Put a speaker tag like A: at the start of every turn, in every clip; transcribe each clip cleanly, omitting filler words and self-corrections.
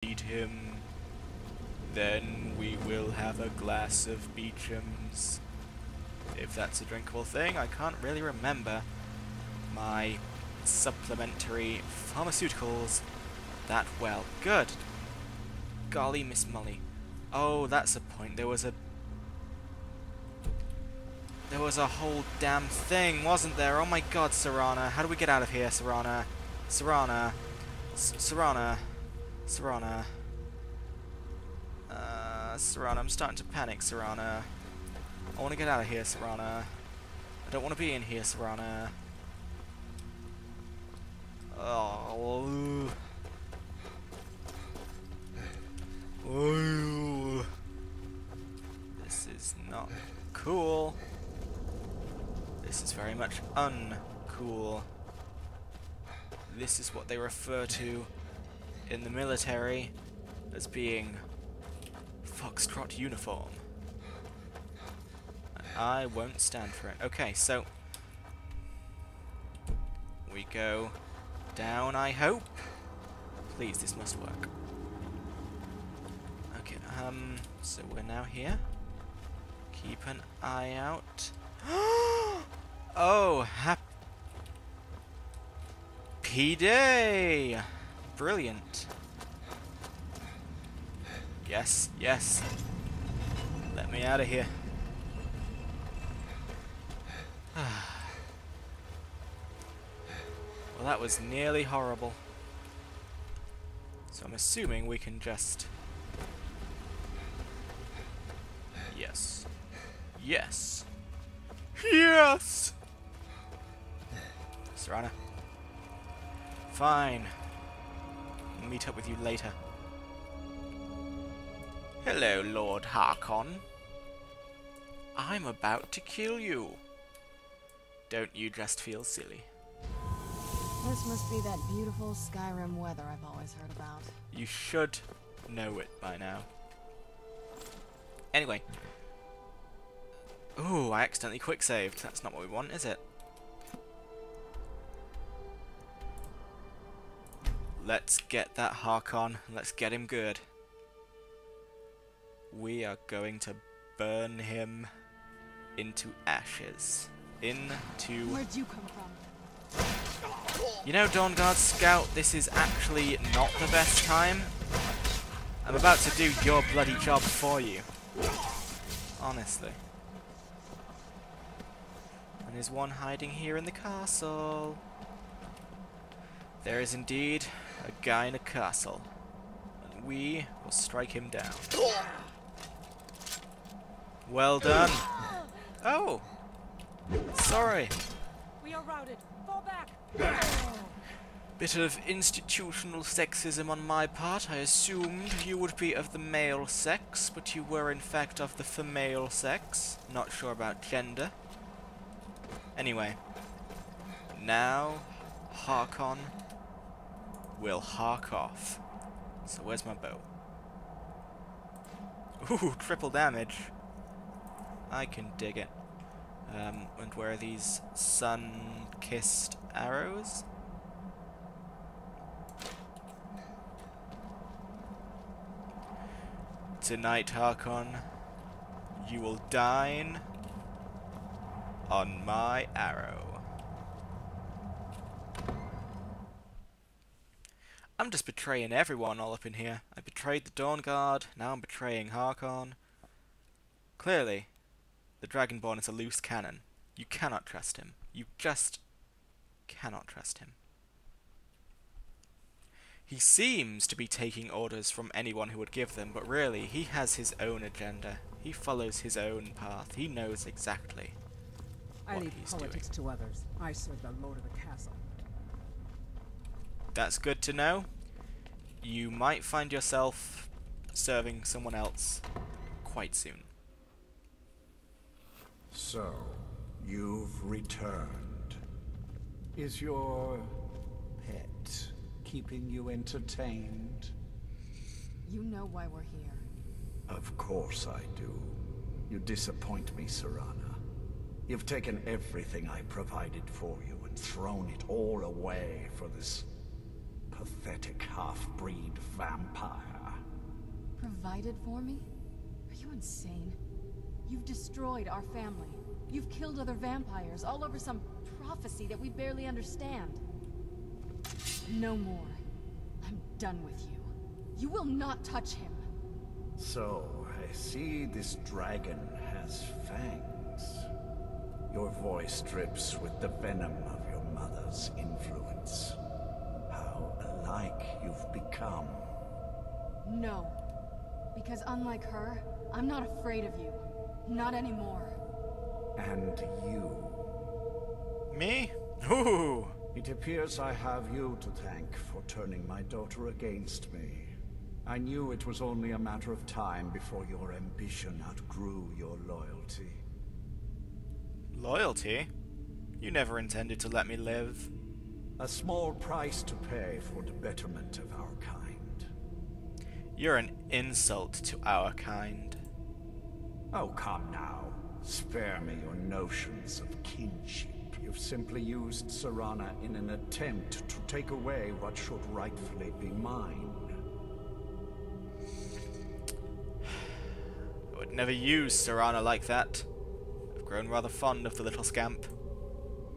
A: Eat him. Then we will have a glass of Beecham's. If that's a drinkable thing, I can't really remember my supplementary pharmaceuticals that well. Good. Golly, Miss Molly. Oh, that's a point. There was a whole damn thing, wasn't there? Oh my god, Serana. How do we get out of here, Serana? Serana. Serana. Serana. Serana, I'm starting to panic, Serana. I want to get out of here, Serana. I don't want to be in here, Serana. Oh. Ooh. This is not cool. This is very much uncool. This is what they refer to in the military as being Foxtrot uniform. And I won't stand for it. Okay, so we go down, I hope. Please, this must work. Okay, so we're now here. Keep an eye out. Oh, happy day! Brilliant. Yes, yes. Let me out of here. Well, that was nearly horrible. So I'm assuming we can just... Yes. Yes. Yes! Serana. Fine. I'll meet up with you later. Hello, Lord Harkon. I'm about to kill you. Don't you just feel silly?
B: This must be that beautiful Skyrim weather I've always heard about.
A: You should know it by now. Anyway. Ooh, I accidentally quick-saved. That's not what we want, is it? Let's get that Harkon. Let's get him good. We are going to burn him into ashes.
B: Where'd you come from?
A: You know, Dawnguard Scout, this is actually not the best time. I'm about to do your bloody job for you. Honestly. And there's one hiding here in the castle. There is indeed a guy in a castle. And we will strike him down. Well done. Oh! Sorry.
C: We are routed. Fall back.
A: Bit of institutional sexism on my part. I assumed you would be of the male sex, but you were in fact of the female sex. Not sure about gender. Anyway. Now, Harkon will hark off. So where's my bow? Ooh, triple damage. I can dig it. And where are these sun-kissed arrows? Tonight, Harkon, you will dine on my arrow. I'm just betraying everyone all up in here. I betrayed the Dawnguard, now I'm betraying Harkon. Clearly, the Dragonborn is a loose cannon. You cannot trust him. You just cannot trust him. He seems to be taking orders from anyone who would give them, but really, he has his own agenda. He follows his own path. He knows exactly what he's doing.
C: I leave politics to others. I serve the lord of the castle.
A: That's good to know. You might find yourself serving someone else quite soon.
D: So, you've returned. Is your pet keeping you entertained?
B: You know why we're here.
D: Of course I do. You disappoint me, Serana. You've taken everything I provided for you and thrown it all away for this pathetic half-breed vampire.
B: provided for me? Are you insane? You've destroyed our family. You've killed other vampires, all over some prophecy that we barely understand. No more. I'm done with you. You will not touch him.
D: So, I see this dragon has fangs. Your voice drips with the venom of your mother's influence. How alike you've become.
B: No. Because unlike her, I'm not afraid of you. Not anymore.
D: And you.
A: Me? Ooh.
D: It appears I have you to thank for turning my daughter against me. I knew it was only a matter of time before your ambition outgrew your loyalty.
A: Loyalty? You never intended to let me live.
D: A small price to pay for the betterment of our kind.
A: You're an insult to our kind.
D: Oh, come now. Spare me your notions of kinship. You've simply used Serana in an attempt to take away what should rightfully be mine.
A: I would never use Serana like that. I've grown rather fond of the little scamp.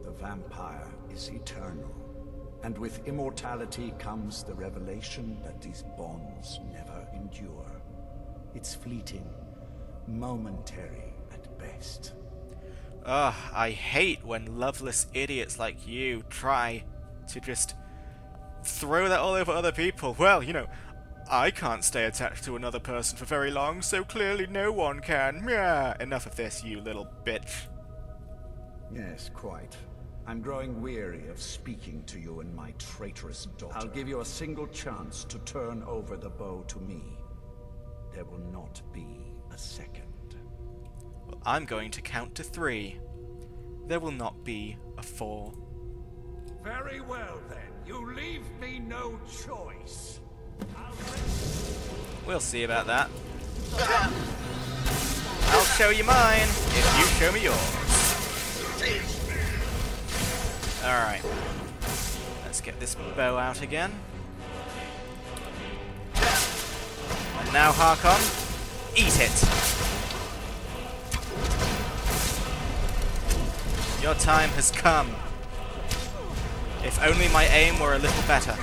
D: The vampire is eternal, and with immortality comes the revelation that these bonds never endure. It's fleeting, momentary at best.
A: Ugh, I hate when loveless idiots like you try to just throw that all over other people. Well, you know, I can't stay attached to another person for very long, so clearly no one can. Yeah, enough of this, you little bitch.
D: Yes, quite. I'm growing weary of speaking to you and my traitorous daughter. I'll give you a single chance to turn over the bow to me. There will not be a second.
A: Well, I'm going to count to 3. There will not be a 4.
D: Very well then. You leave me no choice.
A: We'll see about that. I'll show you mine if you show me yours. Alright. Let's get this bow out again. And now, Harkon, eat it! Your time has come. If only my aim were a little better.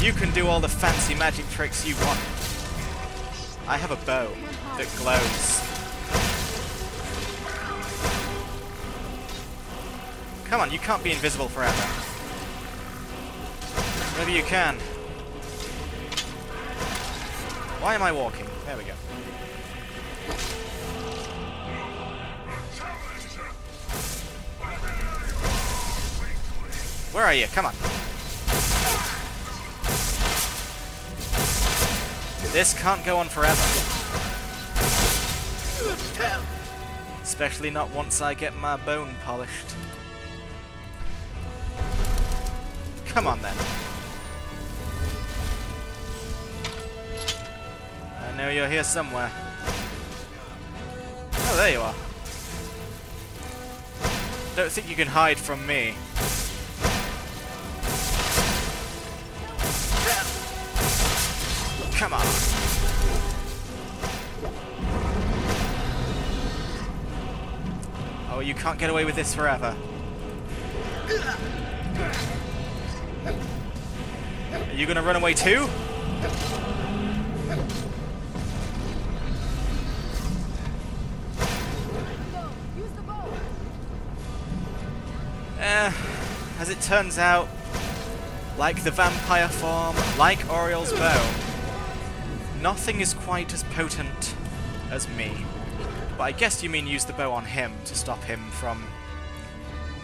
A: You can do all the fancy magic tricks you want. I have a bow that glows. Come on, you can't be invisible forever. Maybe you can. Why am I walking? There we go. Where are you? Come on. This can't go on forever. Especially not once I get my bone polished. Come on then. I know you're here somewhere. Oh, there you are. Don't think you can hide from me. Come on. Oh, you can't get away with this forever. Are you gonna run away too? As it turns out, like the vampire form, like Oriel's bow, nothing is quite as potent as me. But I guess you mean use the bow on him to stop him from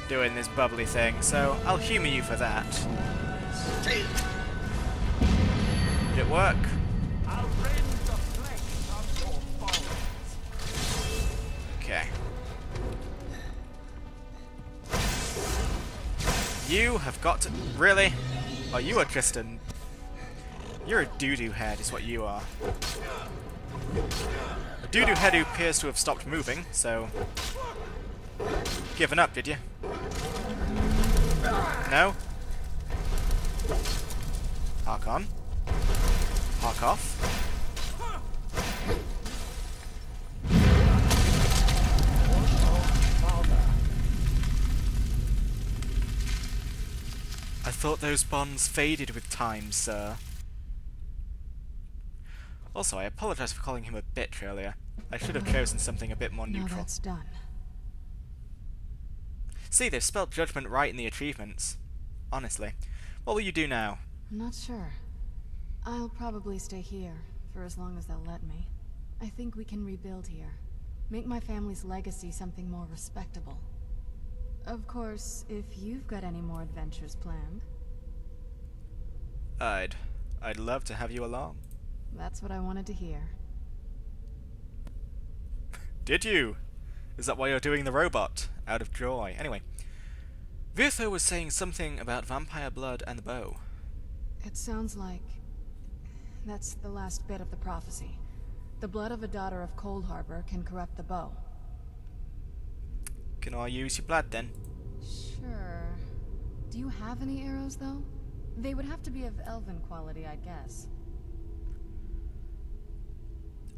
A: doing this bubbly thing, so I'll humour you for that. Did it work? Okay. You have got to... Really? Oh, you are just an... You're a doo-doo head, is what you are. A doo-doo head who appears to have stopped moving, so... Given up, did you? No? Hark on. Hark off. I thought those bonds faded with time, sir. Also, I apologize for calling him a bitch earlier. I should have chosen something a bit more
B: Now
A: neutral.
B: that's done.
A: See, they've spelled judgment right in the achievements. Honestly. What will you do now?
B: I'm not sure. I'll probably stay here, for as long as they'll let me. I think we can rebuild here. Make my family's legacy something more respectable. Of course, if you've got any more adventures planned.
A: I'd love to have you along.
B: That's what I wanted to hear.
A: Did you? Is that why you're doing the robot? Out of joy. Anyway. Virtho was saying something about vampire blood and the bow.
B: It sounds like that's the last bit of the prophecy. The blood of a daughter of Cold Harbor can corrupt the bow.
A: Can I use your blood then?
B: Sure. Do you have any arrows, though? They would have to be of elven quality, I guess.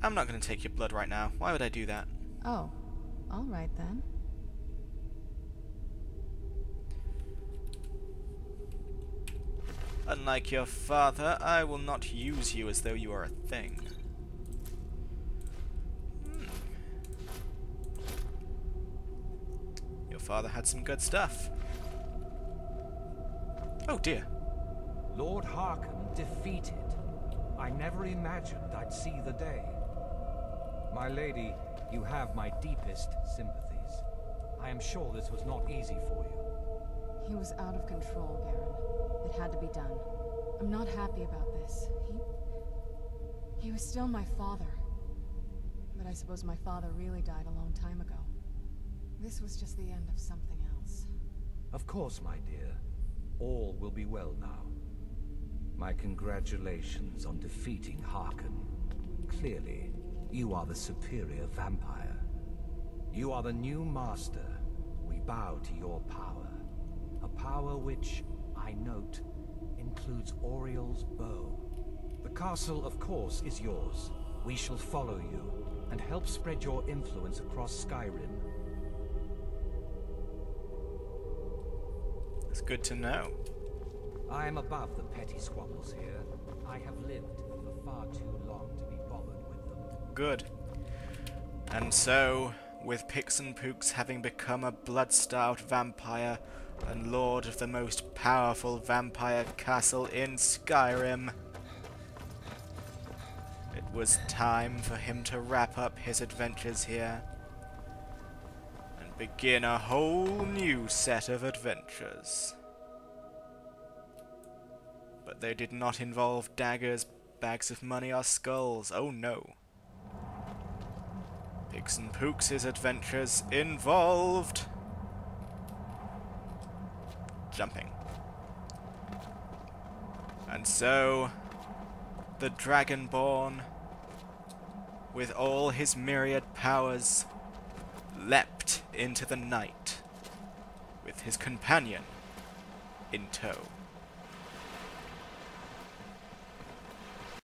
A: I'm not going to take your blood right now. Why would I do that?
B: Oh, all right then.
A: Unlike your father, I will not use you as though you are a thing. Your father had some good stuff. Oh dear.
E: Lord Harkon defeated. I never imagined I'd see the day. My lady, you have my deepest sympathies. I am sure this was not easy for you.
B: He was out of control, Garen. It had to be done. I'm not happy about this. He was still my father. But I suppose my father really died a long time ago. This was just the end of something else.
E: Of course, my dear. All will be well now. My congratulations on defeating Harkon. Clearly, you are the superior vampire. You are the new master. We bow to your power. A power which, I note, includes Oriel's bow. The castle, of course, is yours. We shall follow you and help spread your influence across Skyrim.
A: It's good to know.
E: I am above the petty squabbles here. I have lived for far too long to be bothered with them.
A: Good. And so, with Pixen Pooks having become a blood-starved vampire and lord of the most powerful vampire castle in Skyrim, it was time for him to wrap up his adventures here and begin a whole new set of adventures. But they did not involve daggers, bags of money, or skulls. Oh no. Pixen Pooks' adventures involved jumping. And so, the Dragonborn, with all his myriad powers, leapt into the night, with his companion in tow.